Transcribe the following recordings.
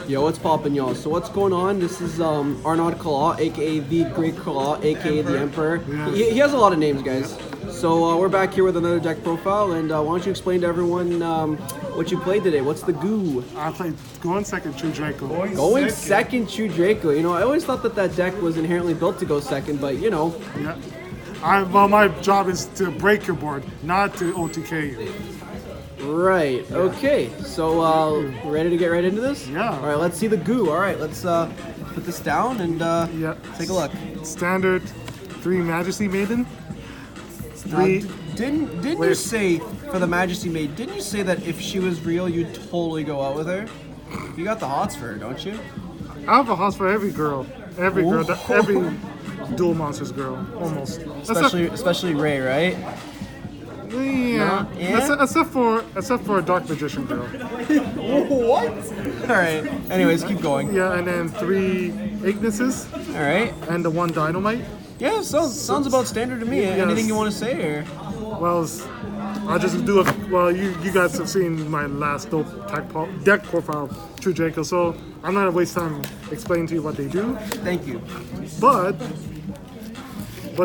Yo, what's poppin', y'all? So what's going on? This is Arnaud Claw, aka the Great Claw, aka the Emperor. He has a lot of names, guys. So we're back here with another deck profile, and why don't you explain to everyone what you played today? What's the goo? I played going second, True Draco. Going second, True Draco. You know, I always thought that deck was inherently built to go second, but you know. Yeah. Well, my job is to break your board, not to OTK you. Right. Okay. So ready to get right into this? Yeah. All right. Let's see the goo. All right. Let's put this down and take a look. Standard 3 Majesty Maiden. Didn't you say for the Majesty Maid? Didn't you say that if she was real, you'd totally go out with her? You got the hots for her, don't you? I have a hots for every girl, every Duel Monsters girl, almost. Especially Ray, right? Yeah. Except for a Dark Magician girl. What? All right. Anyways, keep going. Yeah, and then 3 Ignises. All right. And the 1 Dynamite. Yeah, sounds about standard to me. Yes. Anything you want to say, or? Well, I'll just do it. Well, you guys have seen my last deck profile, True Draco, so I'm not gonna waste time explaining to you what they do. Thank you. But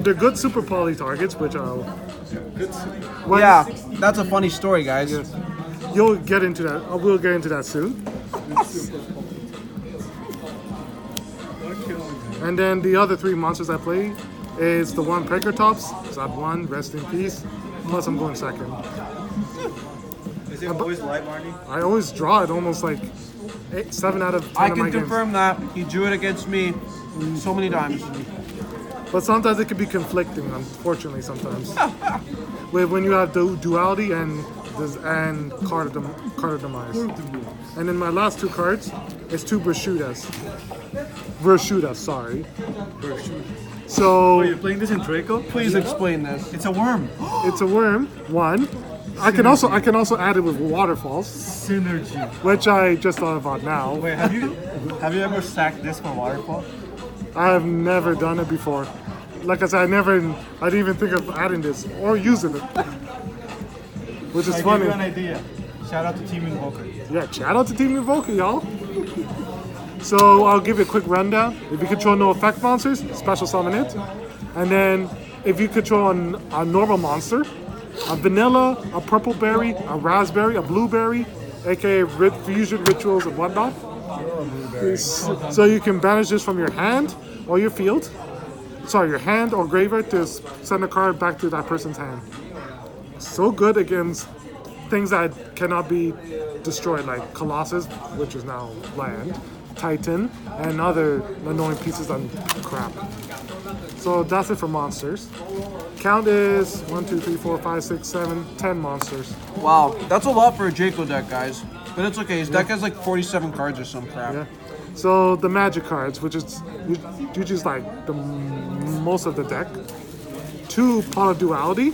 they're good super poly targets, which I'll. Yeah, that's a funny story, guys. Yes. You'll get into that. I will get into that soon. And then the other 3 monsters I play is the 1 Triceratops. So I have 1, rest in peace. Plus I'm going second. Is it always light, Marty? I always draw it almost like 7 out of 10 I of my can games. confirm that he drew it against me so many times. But sometimes it can be conflicting, unfortunately, sometimes. When you have the duality and card of demise. And then my last 2 cards is 2 Vershudas, sorry. So You're playing this in Draco? Please explain this. It's a worm. it's a worm, 1. I can also add it with waterfalls, Synergy. which I just thought about now. Wait, have you ever sacked this for waterfall? I have never done it before. Like I said, I didn't even think of adding this or using it. Which is I funny. give you an idea. Shout out to Team Invoker. Yeah, shout out to Team Invoker, y'all. So I'll give you a quick rundown. If you control no effect monsters, special summon it. And then if you control a normal monster, a vanilla, a purple berry, a raspberry, a blueberry, aka fusion rituals and whatnot. So you can banish this from your hand or your field. Sorry, your hand or graveyard to send a card back to that person's hand. So good against things that cannot be destroyed, like Colossus, which is now land, Titan, and other annoying pieces of crap. So that's it for monsters. Count is 1, 2, 3, 4, 5, 6, 7, 10 monsters. Wow, that's a lot for a Draco deck, guys. But it's okay. His deck has like 47 cards or some crap. Yeah. So the magic cards, which is usually like the most of the deck. 2 Pot of Duality.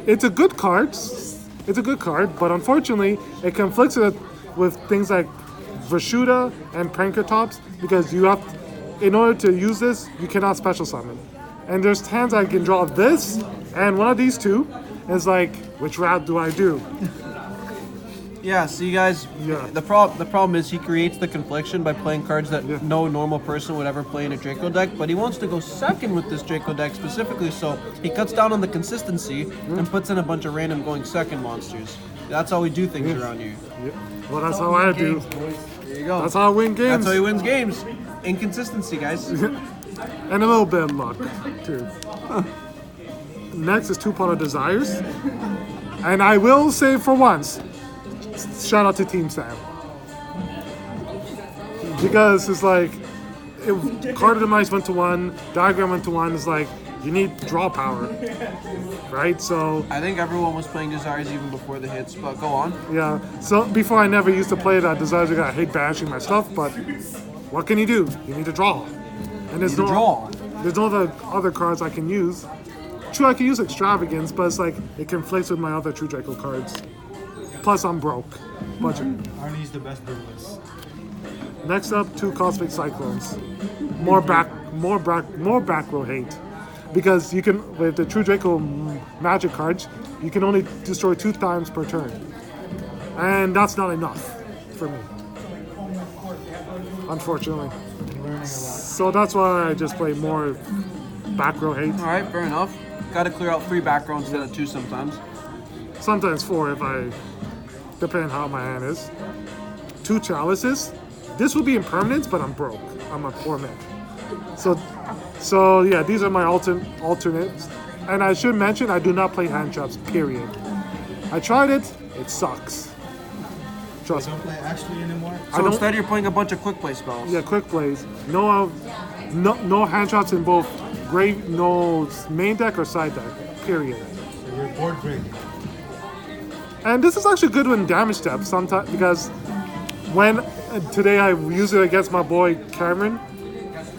It's a good card. It's a good card, but unfortunately, it conflicts with things like Vershuda and Triceratops because you have, in order to use this, you cannot special summon. And there's hands I can draw this and one of these 2. And it's like, which route do I do? Yeah, see, guys, Yeah. the problem is he creates the confliction by playing cards that no normal person would ever play in a Draco deck, but he wants to go second with this Draco deck specifically, so he cuts down on the consistency and puts in a bunch of random going second monsters. That's how we do things around here. Yeah. Well, that's how I do. There you go. That's how I win games. That's how he wins games. Inconsistency, guys. And a little bit of luck, too. Next is 2 Pot of Desires. And I will say for once, shout out to Team Sam. Because it's like, Card of Demise went to 1, Diagram went to 1, it's like, you need draw power. Right? So, I think everyone was playing Desires even before the hits, but go on. yeah. So, before I never used to play that Desires, I hate banishing my stuff, but what can you do? You need to draw. And there's there's no other cards I can use. True, I can use Extravagance, but it's like, it conflicts with my other True Draco cards. Plus, I'm broke. Budget. Arnie's the best duelist. Next up, 2 Cosmic Cyclones. More back row hate. Because you can, with the True Draco magic cards, you can only destroy 2 times per turn. And that's not enough. for me. Unfortunately. So that's why I just play more back row hate. All right, fair enough. Got to clear out 3 back row instead of 2 sometimes. Sometimes 4 if I, depending how my hand is. 2 chalices. This would be impermanence, but I'm broke. I'm a poor man. So yeah, these are my alternates. And I should mention, I do not play hand traps, period. I tried it, it sucks. Trust me. Don't play Ashley anymore. So instead, you're playing a bunch of quick play spells. Yeah, quick plays. No hand traps in both no main deck or side deck, period. So you're board great. And this is actually good when damage steps sometimes because when today I used it against my boy Cameron,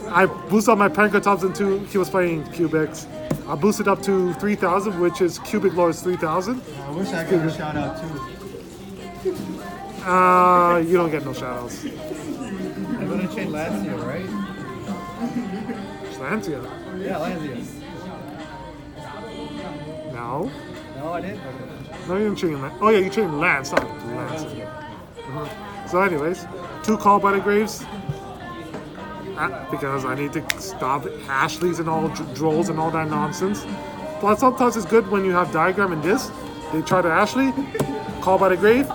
I boosted up my Pancratops into, he was playing Cubics. I boosted up to 3,000, which is Cubic Lord's 3,000. I wish I got a shout out too. You don't get no shoutouts. I'm gonna chain Lazio, right? Lantia. Yeah, Lazio. No. No, I didn't. No, you didn't chain Lance. Oh yeah, you chain Lance, not Lance. So anyways, 2 Call by the Graves. Because I need to stop Ashleys and all drolls and all that nonsense. Plus sometimes it's good when you have Diagram in this. They try to Ashley, Call by the Grave.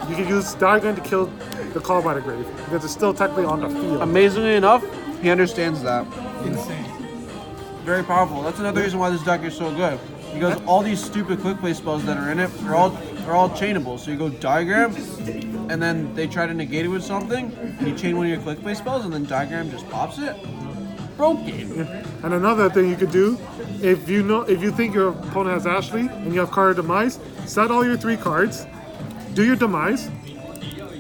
You can use Diagram to kill the Call by the Grave. Because it's still technically on the field. Amazingly enough, he understands that. Insane. Very powerful. That's another reason why this deck is so good. Because all these stupid quick play spells that are in it are all chainable. So you go Diagram, and then they try to negate it with something, and you chain one of your quick play spells, and then Diagram just pops it. Broke game. Yeah. And another thing you could do, if you think your opponent has Ashley and you have card demise, set all your 3 cards, do your demise.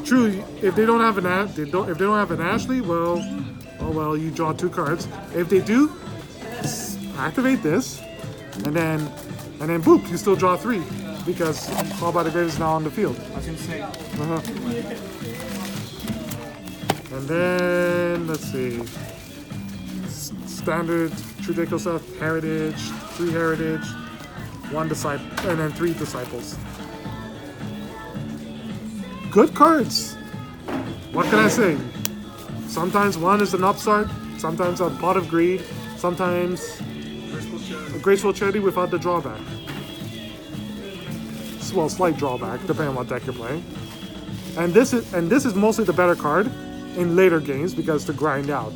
True, if they don't have an Ashley, well, oh well, you draw 2 cards. If they do, activate this, and then boop, you still draw 3 because Call by the Grave is now on the field. That's insane. And then let's see, standard True Draco stuff, Heritage, 3 Heritage, 1 Disciple, and then 3 Disciples. Good cards. What can I say? Sometimes 1 is an upstart, sometimes a Pot of Greed, sometimes a Graceful Charity without the drawback. Well, slight drawback, depending on what deck you're playing. And this is mostly the better card in later games because to grind out.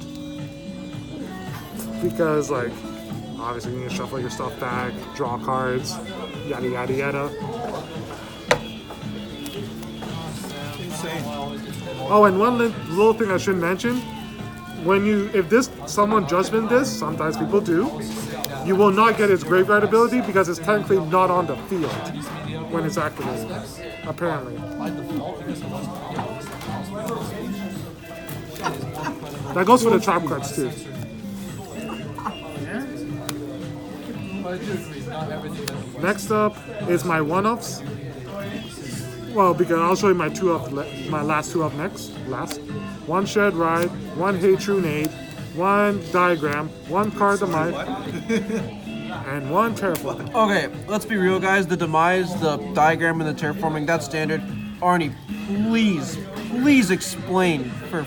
Because like obviously you need to shuffle your stuff back, draw cards, yada yada yada. Insane. Oh, and one little thing I should mention: if someone judgment this, sometimes people do, you will not get its graveyard ability because it's technically not on the field when it's activated. Apparently. That goes for the trap cards too. Next up is my one-ups. Well, because I'll show you my last 2 up next. 1 Shed Ride, 1 Hey True Nade, 1 Diagram, 1 Card Demise, and 1 Terraforming. Okay, let's be real, guys. The Demise, the Diagram, and the Terraforming, that's standard. Arnie, please explain, for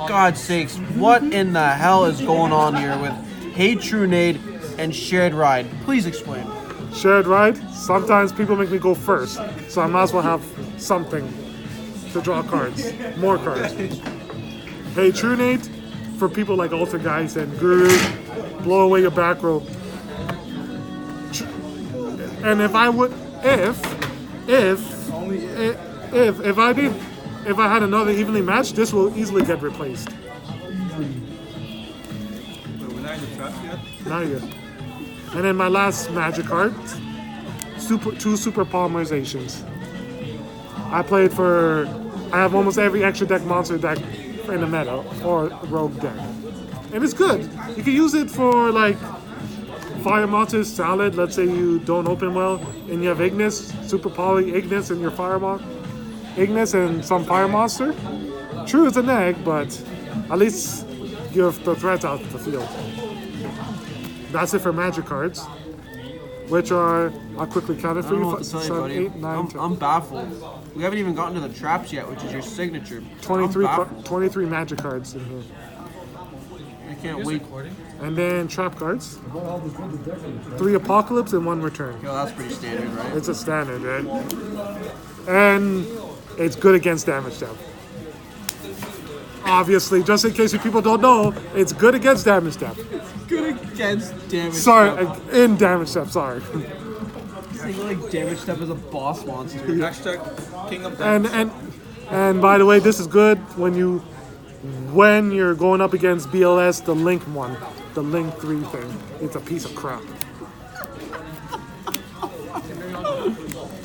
God's sakes, what in the hell is going on here with Hey True Nade and Shared Ride? Please explain. Shared Ride, sometimes people make me go first, so I might as well have something to draw cards, more cards. Hey True Nade, for people like Alter Guys and Guru, blow away your back row. And if I had another evenly matched, this will easily get replaced. We're not in the traps yet? Not yet. And then my last magic card, 2 super polymerizations. I have almost every extra deck monster deck in the meta, or rogue deck. And it's good. You can use it for like fire monsters, salad, let's say you don't open well, and you have Ignis, super poly Ignis in your fire Ignis and some fire monster. True, it's an egg, but at least you have the threats out of the field. That's it for magic cards. which are, I'll quickly count it I for don't know you. what to tell you, 7, buddy. 8, 9, 10. I'm baffled. We haven't even gotten to the traps yet, which is your signature. 23, I'm baffled. 23 magic cards in here. I can't wait. And then trap cards. 3 apocalypse and 1 return. Yo, that's pretty standard, right? It's a standard, right? And it's good against damage step. Obviously, just in case you people don't know, it's good against damage step. Good against damage. Sorry, in damage step, sorry. I feel like damage step is a boss monster. Hashtag King of Diamonds. And by the way, this is good when you're going up against BLS, the Link one, the Link 3 thing. It's a piece of crap. Do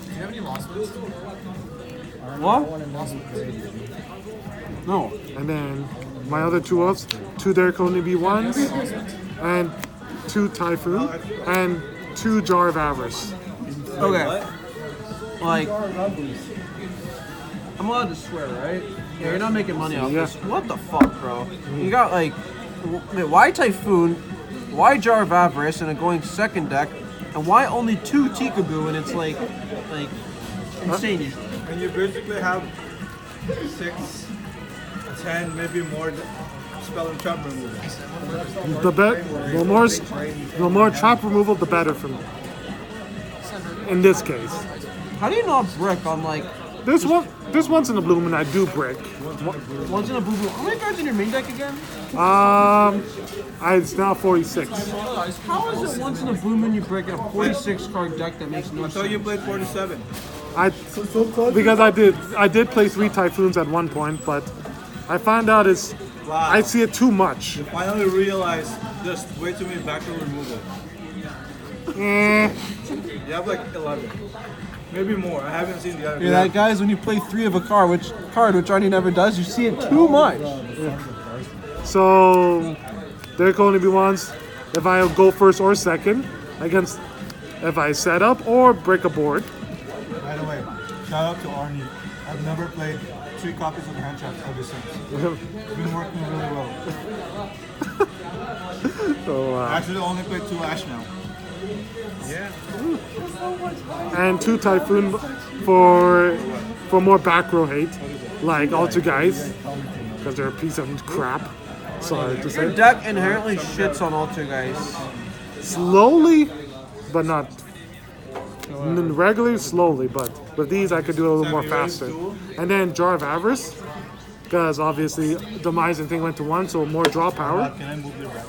you have any lost ones? What? No. And then my other 2 ups, 2 Draco B1s, and 2 Typhoon, and 2 Jar of Avarice. Okay. Like, I'm allowed to swear, right? Yeah, you're not making money off Yeah. this. What the fuck, bro? You got like, why Typhoon, why Jar of Avarice, and a going second deck, and why only 2 Tikaboo, and it's like insane usually. And you basically have 6, 10, maybe more spell and trap removal. The more trap removal, the better for me. In this case, How do you not brick on like this one's in the bloom, and I do brick. once in a boo boo? How many cards in your main deck again? It's now 46. How is it once in a blue moon you break in a 46 card deck that makes no I sense? thought you played 47. Because I did play 3 Typhoons at one point, but I found out I see it too much. Finally realized there's way too many backdoor removal. Eh. You have like 11. Maybe more. I haven't seen the other. Yeah, that guys, when you play 3 of a card, which Arnie never does, you see it too much. So there can only be ones if I go first or second against if I set up or break a board. By the way, shout out to Arnie. I've never played 3 copies of hand traps ever since. It's been working really well. So, I actually only played 2 Ash now. and 2 Typhoon for more back row hate, like all 2 guys, because they're a piece of crap. Sorry to Your say. deck inherently shits on Alter guys. Slowly, but not regularly. Slowly, but with these I could do it a little more faster. And then Jar of Avarice, because obviously demising thing went to 1, so more draw power. Can I move the red?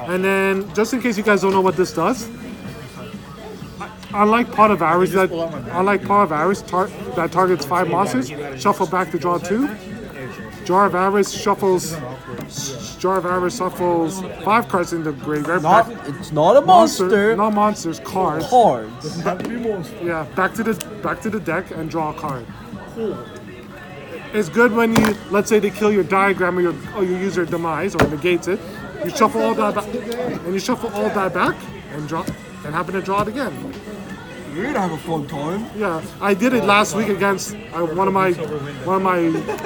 And then, just in case you guys don't know what this does, unlike Pot of Avarice, that targets 5 monsters, shuffle back to draw 2. Jar of Avarice shuffles 5 cards in the graveyard. It's not a monster. Not monsters, cards. Cards. Yeah, back to the deck and draw a card. It's good when you, let's say they kill your diagram or you use your demise or negates it. You shuffle all that back and draw and happen to draw it again. You're gonna have a fun time. Yeah, I did it last week against one of my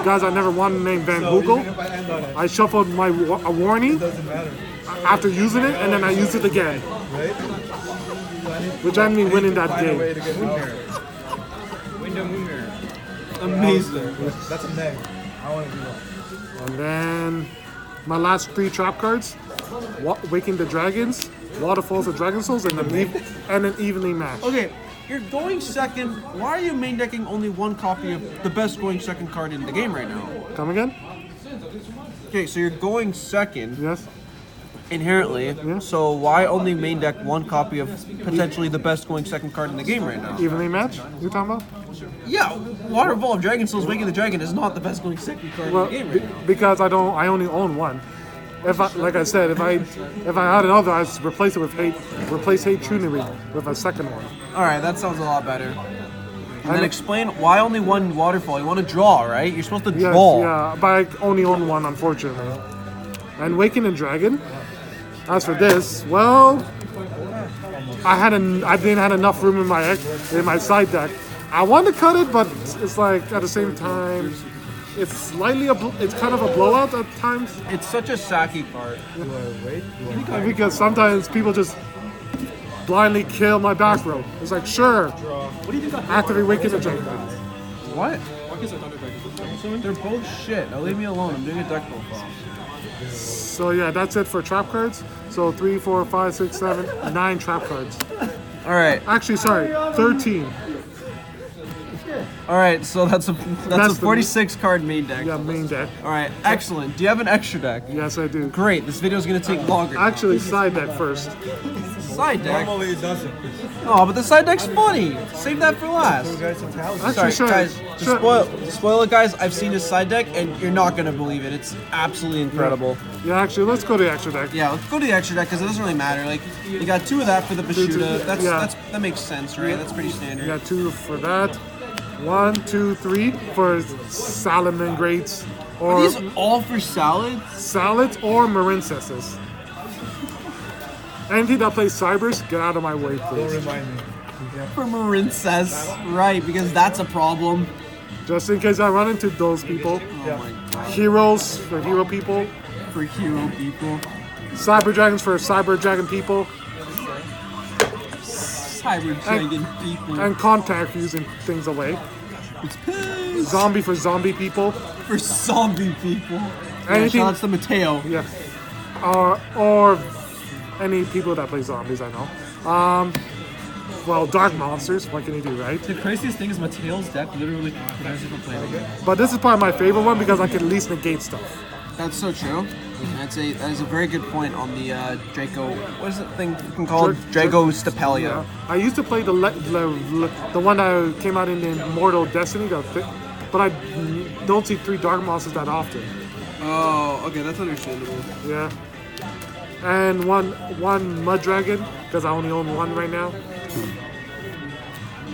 guys I never won named Van Google. I shuffled a warning after using it, and then I used it again, which ended me winning that game. Amazing. That's a neg. I want to do that. And then my last 3 trap cards: Waking the Dragons, Waterfalls of Dragon Souls, and then evenly matched. Okay, you're going second. Why are you main decking only 1 copy of the best going second card in the game right now? Come again? Okay, so you're going second Yes. inherently. So why only main deck 1 copy of potentially the best going second card in the game right now? Evenly matched? You talking about? Yeah, Waterfall of Dragon Souls Waking the Dragon is not the best going second card Well, in the game right now. because I only own 1. Like I said, if I had another, I'd replace it with replace Hate Trinity with a second one. All right, that sounds a lot better. And then explain why only 1 Waterfall. You want to draw, right? You're supposed to Yes, draw. yeah, but I only own 1, unfortunately. And Waking the Dragon. As for this, well, I didn't have enough room in my side deck. I want to cut it, but it's like at the same time, it's it's kind of a blowout at times. It's such a sacky card. Because sometimes people just blindly kill my back row. It's like, sure, What do you think that activate Waking the Draco. What? Why is it Thunder Dragon? They're both shit. Now leave me alone. I'm doing a deck profile. So yeah, that's it for trap cards. So 3, 4, 5, 6, 7, 9 trap cards. All right. Actually, sorry, 13. All right. So that's a That's the- 46 card main deck. Yeah, main deck. All right. Excellent. Do you have an extra deck? Yes, I do. Great. This video is gonna take longer. Actually, side deck first. Side deck. Normally it doesn't. Oh, but the side deck's funny. Save that for last. Actually, Sorry, sure. guys. sure. To spoil it, guys. I've seen his side deck, and you're not gonna believe it. It's absolutely incredible. Yeah, actually, let's go to the extra deck. Yeah, let's go to the extra deck because it doesn't really matter. Like, you got 2 of that for the Bashuda. That makes sense, right? That's pretty standard. We got 2 for that. 1, 2, 3 for Salomon Greats Are or these all for salads? salads or Marincesses. Anything that plays Cybers, get out of my way, Don't please. remind me. Yeah. For Marincess, right? Because that's a problem. Just in case I run into those people. Oh my god. Heroes for hero people. For hero people. Cyber Dragons for Cyber Dragon people. Cyber Dragon people. And Contact fusing things away. It's piss. Zombie for zombie people. For zombie people. Yeah, Anything- shout out to Mateo. Yeah. Or any people that play zombies, I know. Well, Dark Monsters, what can you do, right? The craziest thing is Mateo's deck literally prevents you from playing the game. But this is probably my favorite one because I can at least negate stuff. That's so true. That is a very good point on the Draco. What is that thing fucking called? Draco Stapelia. Yeah. I used to play the one that came out in Immortal Destiny, but I don't see 3 Dark Monsters that often. Oh, okay, that's understandable. Yeah. And one Mud Dragon, because I only own 1 right now.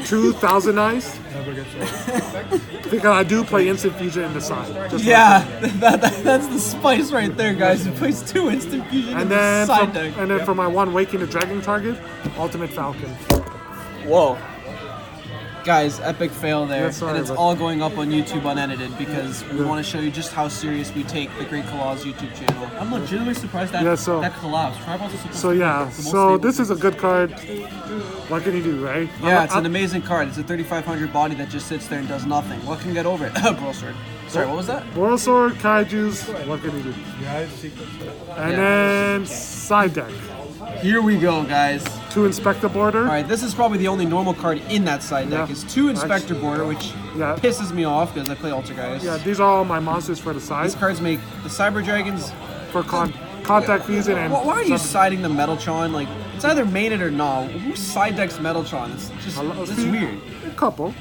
2 Thousand Eyes, Never gets old. because I do play Instant Fusion in the side. Just Yeah, that's the spice right there, guys. He plays 2 instant fusion in And the then, side deck. for my 1 Waking the Dragon target, Ultimate Falcon. Whoa. Guys, epic fail there. Yeah, sorry, and it's but- all going up on YouTube unedited because we want to show you just how serious we take the Great Claw's YouTube channel. I'm legitimately surprised that Yeah, so- that collapsed. Tribal's are supposed So to be yeah, the most so stable this is a good card. What can you do, right? Yeah, it's an amazing card. It's a 3500 body that just sits there and does nothing. What can get over it? Brawl Sword. Sorry, what was that? World Sword, Kaijus, what can you do? Yeah, it's secret. And Yeah. then side deck. Here we go, guys. 2 Inspector Border. All right, this is probably the only normal card in that side deck. Yeah. It's 2 Inspector Border, which Yeah. pisses me off because I play Alter Guys. Yeah, these are all my monsters for the side. These cards make the Cyber Dragons. For Contact Fusion and... Why are you siding the Metaltron? Like, it's either main it or not. Who side decks Metaltron? It's just, it's weird. A couple.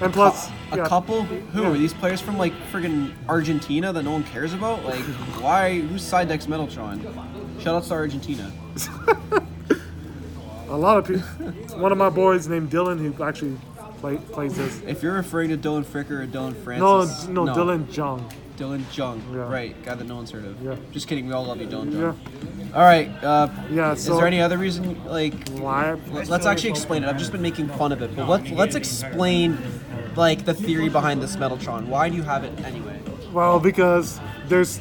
And plus... A yeah. couple? Who? Are these players from, like, friggin' Argentina that no one cares about? Like, why? Who side decks Metaltron? Shout out to Argentina. A lot of people... One of my boys named Dylan who actually plays this. If you're referring to Dylan Fricker or Dylan Francis... No, Dylan Jung. Dylan Jung. Yeah. Right, guy that no one's heard of. Yeah. Just kidding, we all love you, Dylan Yeah. Jung. All right, Yeah, is so... there any other reason, like... Why? Let's actually explain it. I've just been making fun of it, but let's explain, like, the theory behind this Metaltron. Why do you have it anyway? Well, because there's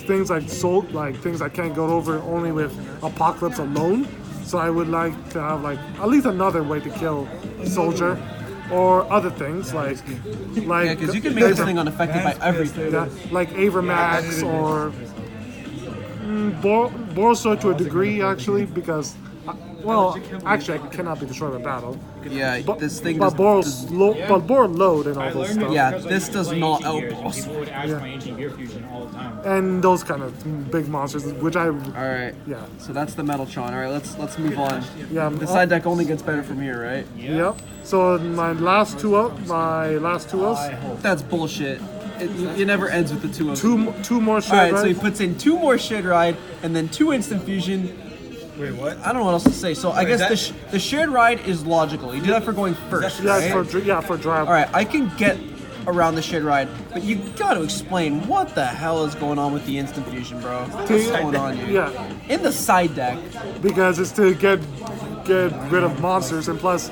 things like things I can't go over only with Apocalypse alone. So I would like to have like at least another way to kill Soldier, or other things like Yeah, because you can make this thing unaffected by everything. yeah, like Avermax or Borso to a degree actually because well actually I cannot be destroyed by battle. Yeah, But this thing but does... Bor load and all those stuff. Yeah, this does not help. would ask my ancient gear fusion all the time. And those kind of big monsters, which I All right. yeah. So that's the Metaltron. All right, let's move on. Yeah, The side deck only gets better from here, right? Yep. So my last two outs, That's bullshit. It never ends with the 2 of them. two more All shit, right, so he right? puts in 2 more Shed Ride and then 2 Instant Fusion. Wait, what? I don't know what else to say. So I guess that- the Shared Ride is logical. You do that for going first, Yeah, right? for drive. All right, I can get around the Shared Ride, but you got to explain what the hell is going on with the Instant Fusion, bro. What's going on here? Yeah, In the side deck, because it's to get rid of monsters, and plus,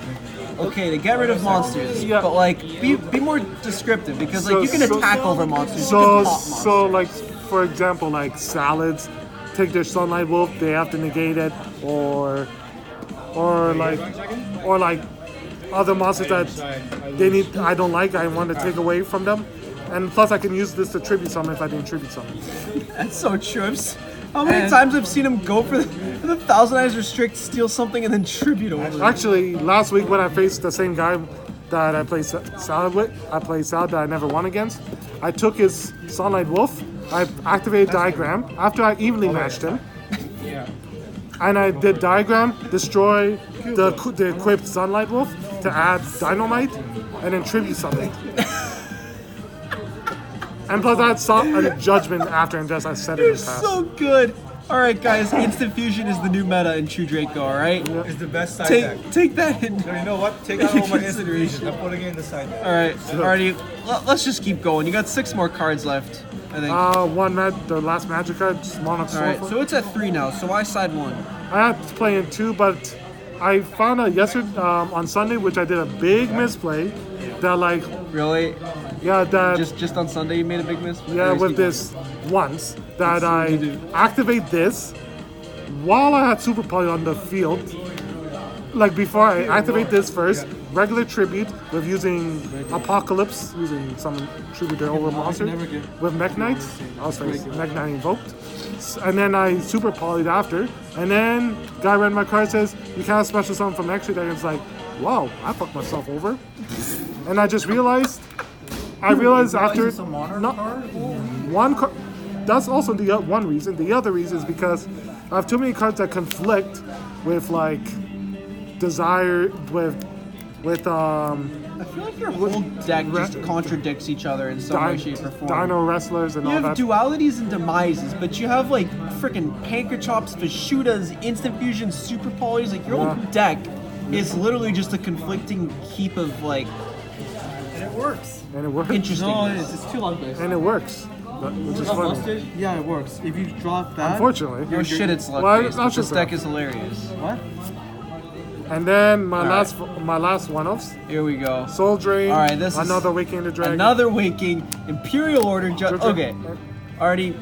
okay, to get rid of monsters, Yeah. but like be more descriptive because like So- you can so- attack over monsters. so you can pop monsters. so like for example, like salads, take their Sunlight Wolf, they have to negate it, or or like other monsters that I don't like. I want to take away from them, and plus I can use this to tribute summon if I didn't tribute summon. That's so trips. How many times I've seen him go for the Thousand Eyes Restrict, steal something, and then tribute over. Actually, last week when I faced the same guy that I played Salad with, that I never won against. I took his Sunlight Wolf, I activated Diagram after I evenly matched him. And I did Diagram, destroy the equipped Sunlight Wolf to add Dynamite, and then tribute something. And plus I had a Judgment after, and just I set it in You're the past. so good. All right, guys. Instant Fusion is the new meta in True Draco. All right. It's the best side deck. Take that in. So you know what? Take out all my consideration. I'm putting it in the side deck. All right, Artie. Let's just keep going. You got 6 more cards left, I think. The last magic card, just Monarch All right, so it's at 3 now. So I side 1. I had to play in 2, but I found out yesterday on Sunday, which I did a big misplay. That like, Really? yeah, that Just on Sunday you made a big miss? yeah, with this once that I activate this while I had Super Poly on the field. Like before I activate this first, regular tribute with using Apocalypse, using some tribute to over monster with Mech Knight. Mech Knight invoked. And then I Super Polyed after. And then guy read my card, says you can't special summon from extra deck. It's like, wow, I fucked myself over. And I just realized after one card. That's also the one reason. The other reason is because I have too many cards that conflict with like desire with I feel like your whole deck just contradicts each other in some way, shape, or form. Dino Wrestlers and You all have that. dualities and demises, but you have like freaking Pankerchops, Fashudas, Instant Fusion, Super Polys. Like your whole deck is literally just a conflicting heap of like And it works. And it works. interesting. No, it's too long based. And it works. Which is funny. Yeah, it works. If you drop that. Unfortunately. No shit, it's luck Well, based. not This just deck that. is hilarious. What? And then my Alright. last one-offs. Here we go. Soul Drain. All right, this is another Waking the Dragon. Another Waking Imperial Order. Okay, already.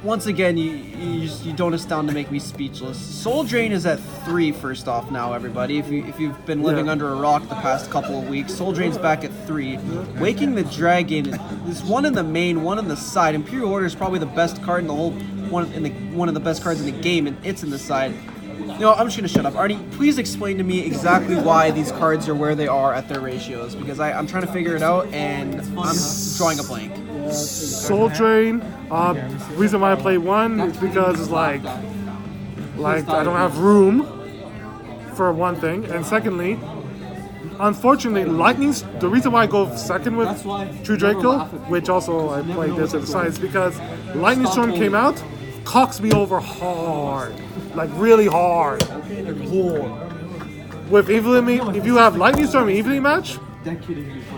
Once again, you don't astound to make me speechless. Soul Drain is at 3 first off now, everybody. If you've been living under a rock the past couple of weeks, Soul Drain's back at 3. Waking the Dragon is one in the main, one in the side. Imperial Order is probably the best card in the whole one of the best cards in the game, and it's in the side. You know, I'm just gonna shut up. Artie, please explain to me exactly why these cards are where they are at their ratios, because I'm trying to figure it out and I'm drawing a blank. Soul Drain. Reason why I play 1 is because it's like I don't have room for one thing, and secondly, unfortunately, the reason why I go second with True Draco, which also I played this at the side, is because Lightning Storm came out, cocks me over hard, like really hard. With evenly, if you have Lightning Storm and evenly match,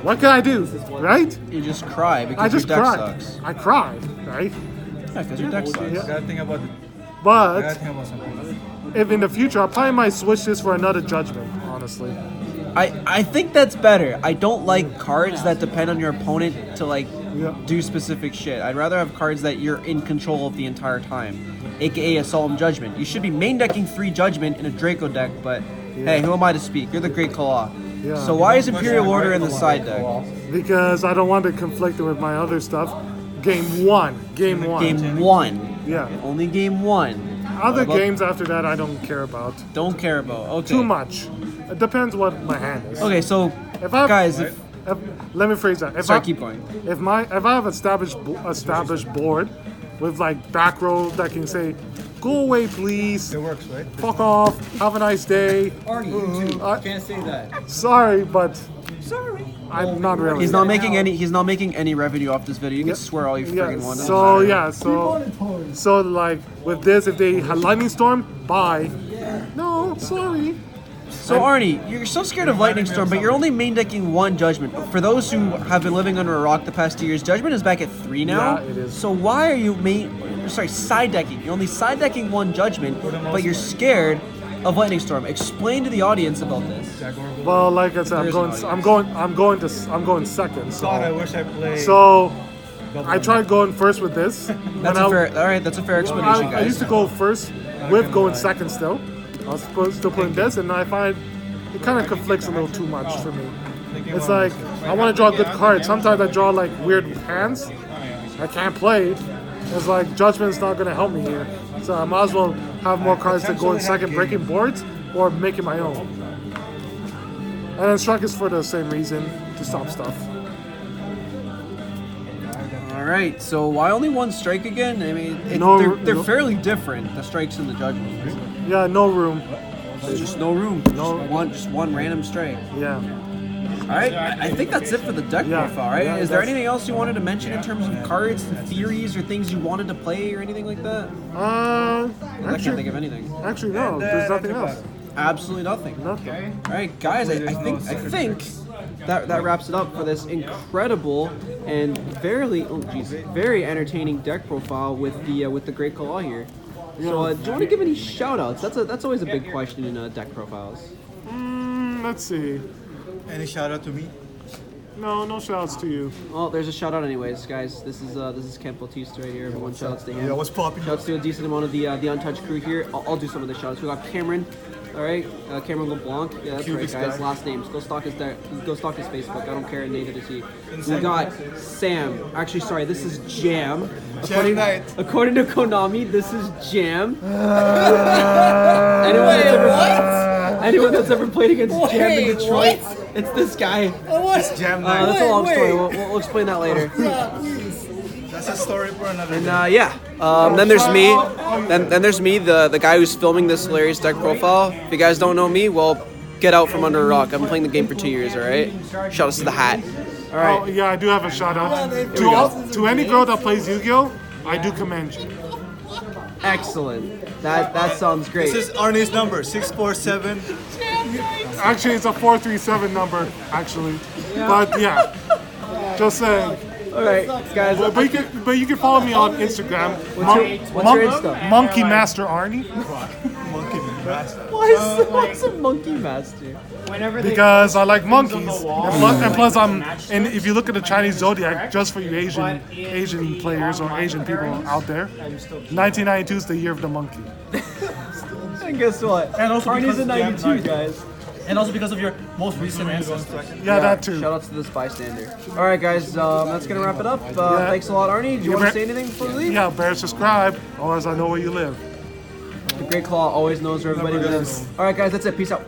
what can I do, right? You just cry because I just your deck cry. sucks. I cry, right? Yeah, because your deck sucks. I gotta think about it. I But gotta think about something. if in the future, I probably might switch this for another Judgment, honestly. I think that's better. I don't like cards that depend on your opponent to like do specific shit. I'd rather have cards that you're in control of the entire time, aka a Solemn Judgment. You should be main decking 3 Judgment in a Draco deck, but hey, who am I to speak? You're the Great Claw. Yeah. So why is Imperial Order in the side deck? Because I don't want to conflict with my other stuff. Game 1. Game 1. Yeah. Only game 1. Other What about- games after that I don't care about. Don't care about. Okay. Too much. It depends what my hand is. Okay, so If I guys, let me phrase that. sorry, keep going. If I have established board with like back row that can say, "Go away, please. It works, right? Fuck off. Have a nice day." Artie, you too. I- Can't say that. Sorry, but I'm not really. He's not making any revenue off this video. You can swear all you freaking want. So like with this, if they had Lightning Storm, bye. No, sorry. So Arnie, you're so scared of Lightning Storm, but you're only main decking 1 Judgment. For those who have been living under a rock the past 2 years, Judgment is back at 3 now. Yeah, it is. So why are you side decking? You're only side decking 1 Judgment, but you're scared of Lightning Storm. Explain to the audience about this. Well, like I said, I'm going second. God, I So, wish I played. so I tried going first with this. That's a fair explanation, I guys. used to go first with going second still. I was still putting this, and I find it kind of conflicts a little too much for me. It's like, I want to draw good cards. Sometimes I draw like weird hands. I can't play. It's like, Judgment's not going to help me here. So I might as well have more cards that go in second, breaking boards, or making my own. And then Strike is for the same reason, to stop stuff. Alright, so why only one strike again? I mean, they're fairly different, the strikes and the judgments. Yeah, no room. There's just no room. Just one random strike. Yeah. Alright, I think that's it for the deck profile, right? Yeah, Is there anything else you wanted to mention in terms of cards, theories, or things you wanted to play, or anything like that? I can't think of anything. Actually, no. There's nothing else. Absolutely nothing. Nothing. Alright, guys, I think that wraps it up for this incredible and very entertaining deck profile with the Great Claw here. So, do you want to give any shout-outs? That's always a big question in deck profiles. Let's see. Any shout out to me? No shoutouts to you. Well, there's a shout-out anyways, guys. This is Ken Bautista right here. Everyone shout-outs to him. Yeah, what's popping? Shout-outs to a decent amount of the Untouched crew here. I'll do some of the shout-outs. We got Cameron. All right, Cameron LeBlanc. Yeah, that's right, guys. Last names. Go stalk his Facebook. I don't care. Neither does he. We got Sam. Actually, sorry. This is Jam. According to Konami, this is Jam. Anyone that's ever played against Jam in Detroit, it's this guy. It's Jam Night. That's a long story. We'll explain that later. That's a story for another And day. then there's me. Then there's me, the guy who's filming this hilarious deck profile. If you guys don't know me, well, get out from under a rock. I've been playing the game for 2 years, all right? Shout out to the hat. All right. Oh, yeah, I do have a shout out. To any girl that plays Yu-Gi-Oh, I do commend you. Excellent. That sounds great. This is Arnie's number, 647. Actually, it's a 437 number, actually. But yeah, just saying. All right, guys. But you can follow me on Instagram. What's your Insta? Monkey Master Arnie. Monkey Master. Why is a monkey master? Because I like monkeys, and plus and if you look at the Chinese zodiac, just for you Asian players or Asian people out there, 1992 is the year of the monkey. And guess what? And also Arnie's because a 92, guys. And also because of your most recent ancestors. Yeah, that too. Shout outs to this bystander. All right, guys. That's gonna wrap it up. Thanks a lot, Arnie. Do you want to say anything before we leave? Yeah, better subscribe, or else I know where you live. The Great Claw always knows where everybody lives. All right, guys. That's it. Peace out.